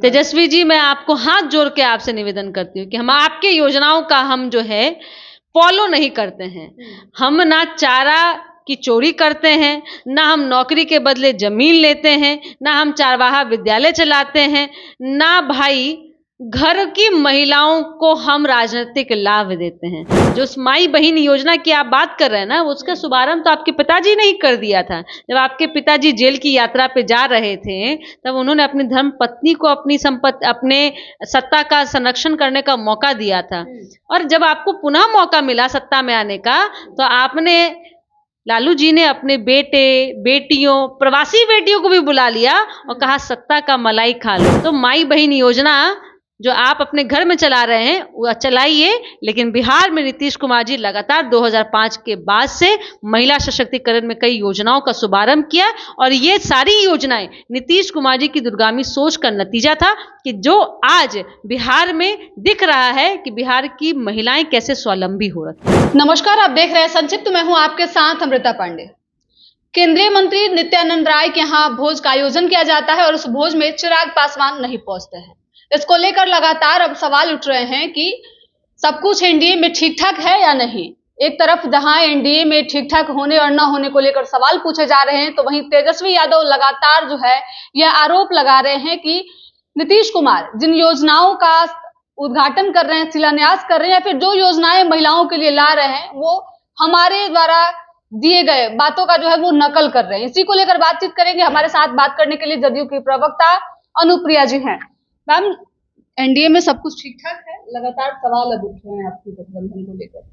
तेजस्वी जी, मैं आपको हाथ जोड़ के आपसे निवेदन करती हूँ कि हम आपके योजनाओं का हम जो है फॉलो नहीं करते हैं। हम ना चारा की चोरी करते हैं, ना हम नौकरी के बदले जमीन लेते हैं, ना हम चारवाहा विद्यालय चलाते हैं, ना भाई घर की महिलाओं को हम राजनीतिक लाभ देते हैं। जो माई बहन योजना की आप बात कर रहे हैं ना, उसका शुभारंभ तो आपके पिताजी ने ही कर दिया था। जब आपके पिताजी जेल की यात्रा पे जा रहे थे, तब उन्होंने अपनी धर्म पत्नी को अपनी संपत्ति, अपने सत्ता का संरक्षण करने का मौका दिया था। और जब आपको पुनः मौका मिला सत्ता में आने का, तो आपने, लालू जी ने अपने बेटे, बेटियों, प्रवासी बेटियों को भी बुला लिया और कहा सत्ता का मलाई खा लो। तो माई बहन योजना जो आप अपने घर में चला रहे हैं वो चलाइए, लेकिन बिहार में नीतीश कुमार जी लगातार 2005 के बाद से महिला सशक्तिकरण में कई योजनाओं का शुभारंभ किया, और ये सारी योजनाएं नीतीश कुमार जी की दूरगामी सोच का नतीजा था कि जो आज बिहार में दिख रहा है कि बिहार की महिलाएं कैसे स्वावलंबी हो रही हैं। नमस्कार, आप देख रहे हैं संक्षिप्त। मैं हूं आपके साथ अमृता पांडे। केंद्रीय मंत्री नित्यानंद राय के यहाँ भोज का आयोजन किया जाता है और उस भोज में चिराग पासवान नहीं पहुंचते हैं। इसको लेकर लगातार अब सवाल उठ रहे हैं कि सब कुछ एनडीए में ठीक ठाक है या नहीं। एक तरफ जहां एनडीए में ठीक ठाक होने और न होने को लेकर सवाल पूछे जा रहे हैं, तो वहीं तेजस्वी यादव लगातार जो है यह आरोप लगा रहे हैं कि नीतीश कुमार जिन योजनाओं का उद्घाटन कर रहे हैं, शिलान्यास कर रहे हैं, या फिर जो योजनाएं महिलाओं के लिए ला रहे हैं, वो हमारे द्वारा दिए गए बातों का जो है वो नकल कर रहे हैं। इसी को लेकर बातचीत करेंगे। हमारे साथ बात करने के लिए जदयू की प्रवक्ता अनुप्रिया जी हैं। मैम, एनडीए में सब कुछ ठीक ठाक है? लगातार सवाल अब उठ रहे हैं आपकी गठबंधन को लेकर।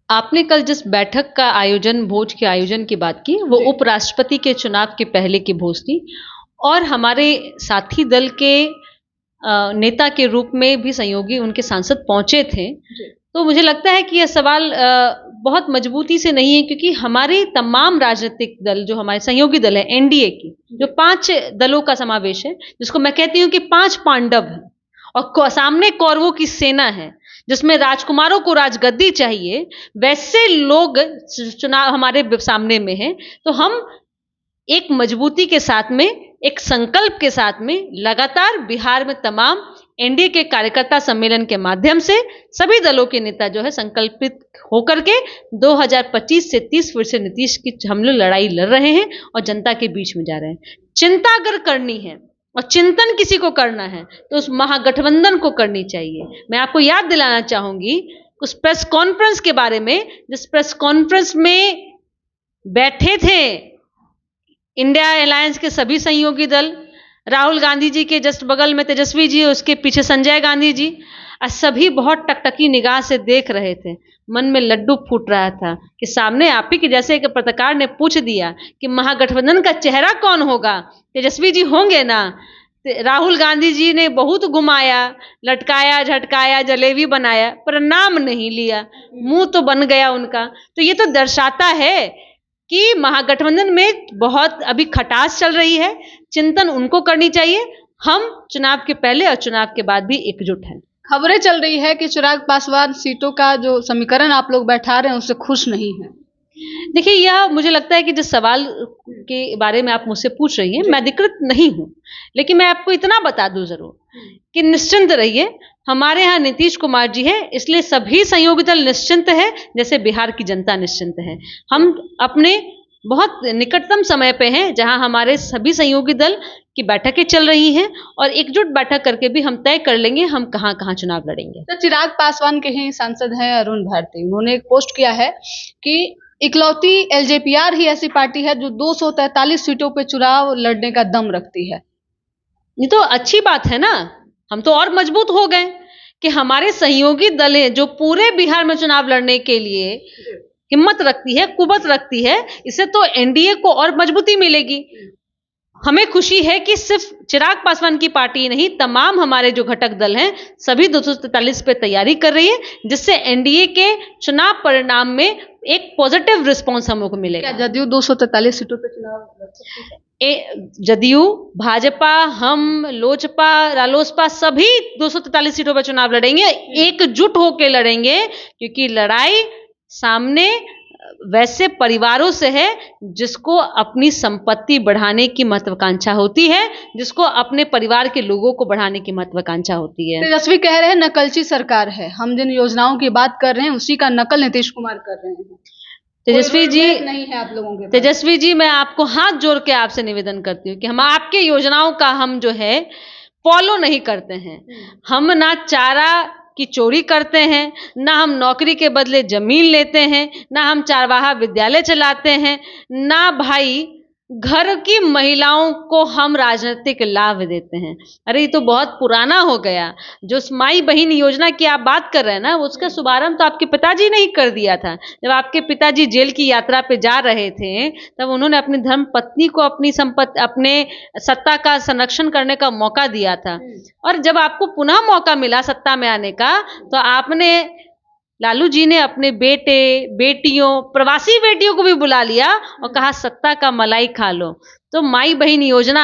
आपने कल जिस बैठक का आयोजन, भोज के आयोजन की बात की, वो उपराष्ट्रपति के चुनाव के पहले की भोज थी, और हमारे साथी दल के नेता के रूप में भी सहयोगी उनके सांसद पहुंचे थे। तो मुझे लगता है कि यह सवाल बहुत मजबूती से नहीं है, क्योंकि हमारे तमाम राजनीतिक दल, जो हमारे सहयोगी दल है एनडीए की, जो 5 दलों का समावेश है, जिसको मैं कहती हूँ कि 5 पांडव हैं, और सामने कौरवों की सेना है, जिसमें राजकुमारों को राजगद्दी चाहिए, वैसे लोग चुनाव हमारे सामने में हैं। तो हम एक मजबूती के साथ में, एक संकल्प के साथ में लगातार बिहार में तमाम एनडीए के कार्यकर्ता सम्मेलन के माध्यम से सभी दलों के नेता जो है संकल्पित होकर के 2025 से 30 फिर से नीतीश की हम लोग लड़ाई लड़ रहे हैं और जनता के बीच में जा रहे हैं। चिंता अगर करनी है और चिंतन किसी को करना है तो उस महागठबंधन को करनी चाहिए। मैं आपको याद दिलाना चाहूंगी उस प्रेस कॉन्फ्रेंस के बारे में, जिस प्रेस कॉन्फ्रेंस में बैठे थे इंडिया अलायंस के सभी सहयोगी दल, राहुल गांधी जी के जस्ट बगल में तेजस्वी जी, उसके पीछे संजय गांधी जी, और सभी बहुत टकटकी निगाह से देख रहे थे। मन में लड्डू फूट रहा था कि सामने आप ही के जैसे एक पत्रकार ने पूछ दिया कि महागठबंधन का चेहरा कौन होगा, तेजस्वी जी होंगे ना। राहुल गांधी जी ने बहुत घुमाया, लटकाया, झटकाया, जलेबी बनाया, पर नाम नहीं लिया, मुंह तो बन गया उनका। तो ये तो दर्शाता है कि महागठबंधन में बहुत अभी खटास चल रही है। चिंतन उनको करनी चाहिए। हम चुनाव के पहले और चुनाव के बाद भी एकजुट हैं। खबरें चल रही है कि चिराग पासवान सीटों का जो समीकरण आप लोग बैठा रहे हैं उससे खुश नहीं है। देखिए, यह मुझे लगता है कि जिस सवाल के बारे में आप मुझसे पूछ रही हैं, मैं अधिकृत नहीं हूं, लेकिन मैं आपको इतना बता दूं जरूर कि निश्चिंत रहिए, हमारे यहाँ नीतीश कुमार जी है, इसलिए सभी सहयोगी दल निश्चिंत है, जैसे बिहार की जनता निश्चिंत है। हम अपने बहुत निकटतम समय पे हैं जहां हमारे सभी सहयोगी दल की बैठकें चल रही हैं, और एकजुट बैठक करके भी हम तय कर लेंगे हम कहां कहां चुनाव लड़ेंगे। तो चिराग पासवान के ही सांसद हैं अरुण भारती, उन्होंने एक पोस्ट किया है कि इकलौती एलजेपीआर ही ऐसी पार्टी है जो 243 सीटों पे चुनाव लड़ने का दम रखती है। ये तो अच्छी बात है ना, हम तो और मजबूत हो गए कि हमारे सहयोगी दलें जो पूरे बिहार में चुनाव लड़ने के लिए हिम्मत रखती है, कुवत रखती है, इससे तो एनडीए को और मजबूती मिलेगी। हमें खुशी है कि सिर्फ चिराग पासवान की पार्टी नहीं, तमाम हमारे जो घटक दल हैं सभी 243 पे तैयारी कर रही है, जिससे एनडीए के चुनाव परिणाम में एक पॉजिटिव रिस्पॉन्स हम लोग को मिलेगा। क्या जदयू 243 सीटों पे चुनाव लड़ सकती है? जदयू, भाजपा, हम, लोजपा, रालोसपा सभी 243 सीटों पर चुनाव लड़ेंगे, एकजुट होकर लड़ेंगे, क्योंकि लड़ाई सामने वैसे परिवारों से है जिसको अपनी संपत्ति बढ़ाने की महत्वाकांक्षा होती है, जिसको अपने परिवार के लोगों को बढ़ाने की महत्वाकांक्षा होती है। तेजस्वी कह रहे हैं नकलची सरकार है, हम जिन योजनाओं की बात कर रहे हैं उसी का नकल नीतीश कुमार कर रहे हैं। तेजस्वी जी नहीं है आप लोगों के पास। तेजस्वी जी, मैं आपको हाथ जोड़ के आपसे निवेदन करती हूँ कि हम आपके योजनाओं का हम जो है फॉलो नहीं करते हैं। हम ना चारा की चोरी करते हैं, ना हम नौकरी के बदले जमीन लेते हैं, ना हम चारवाहा विद्यालय चलाते हैं, ना भाई घर की महिलाओं को हम राजनीतिक लाभ देते हैं। अरे ये तो बहुत पुराना हो गया। जो माई बहन योजना की आप बात कर रहे हैं ना, उसका शुभारंभ तो आपके पिताजी ने ही कर दिया था। जब आपके पिताजी जेल की यात्रा पे जा रहे थे, तब उन्होंने अपनी धर्म पत्नी को अपनी संपत्ति, अपने सत्ता का संरक्षण करने का मौका दिया था। और जब आपको पुनः मौका मिला सत्ता में आने का, तो आपने, लालू जी ने अपने बेटे बेटियों, प्रवासी बेटियों को भी बुला लिया और कहा सत्ता का मलाई खा लो। तो माई बहन योजना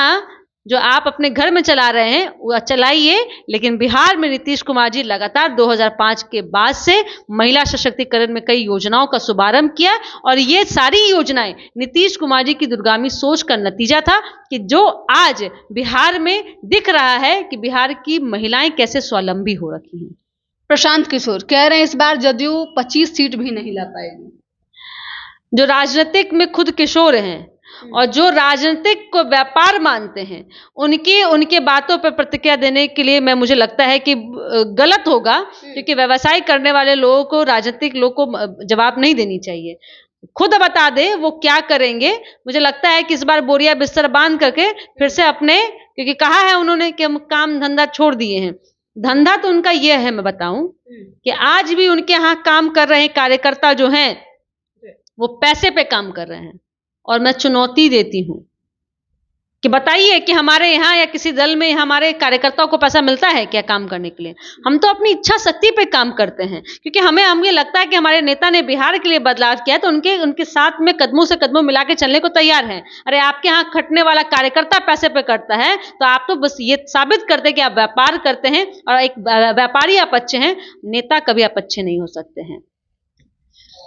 जो आप अपने घर में चला रहे हैं वो चलाइए, लेकिन बिहार में नीतीश कुमार जी लगातार 2005 के बाद से महिला सशक्तिकरण में कई योजनाओं का शुभारंभ किया, और ये सारी योजनाएं नीतीश कुमार जी की दूरगामी सोच का नतीजा था कि जो आज बिहार में दिख रहा है कि बिहार की महिलाएं कैसे स्वावलंबी हो रखी हैं। प्रशांत किशोर कह रहे हैं इस बार जदयू 25 सीट भी नहीं ला पाएगी। जो राजनीतिक में खुद किशोर हैं और जो राजनीतिक को व्यापार मानते हैं, उनके बातों पर प्रतिक्रिया देने के लिए मुझे लगता है कि गलत होगा, क्योंकि व्यवसाय करने वाले लोगों को, राजनीतिक लोगों को जवाब नहीं देनी चाहिए। खुद बता दे वो क्या करेंगे। मुझे लगता है कि इस बार बोरिया बिस्तर बांध करके फिर से अपने, क्योंकि कहा है उन्होंने कि हम काम धंधा छोड़ दिए हैं। धंधा तो उनका ये है, मैं बताऊं कि आज भी उनके यहाँ काम कर रहे कार्यकर्ता जो हैं वो पैसे पे काम कर रहे हैं। और मैं चुनौती देती हूं कि बताइए कि हमारे यहाँ या किसी दल में हमारे कार्यकर्ताओं को पैसा मिलता है क्या काम करने के लिए? हम तो अपनी इच्छा शक्ति पे काम करते हैं, क्योंकि हमें लगता है कि हमारे नेता ने बिहार के लिए बदलाव किया है, तो उनके साथ में कदमों से कदमों मिला के चलने को तैयार हैं। अरे आपके यहाँ खटने वाला कार्यकर्ता पैसे पे करता है, तो आप तो बस ये साबित करते कि आप व्यापार करते हैं, और एक व्यापारी आप अच्छे हैं, नेता कभी आप अच्छे नहीं हो सकते हैं।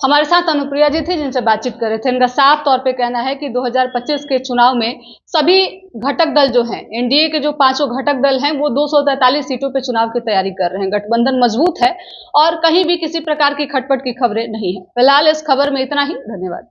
हमारे साथ अनुप्रिया जी थी जिनसे बातचीत कर रहे थे। इनका साफ तौर पे कहना है कि 2025 के चुनाव में सभी घटक दल जो हैं, एनडीए के जो 5 घटक दल हैं, वो 243 सीटों पे चुनाव की तैयारी कर रहे हैं। गठबंधन मजबूत है और कहीं भी किसी प्रकार की खटपट की खबरें नहीं है। फिलहाल इस खबर में इतना ही। धन्यवाद।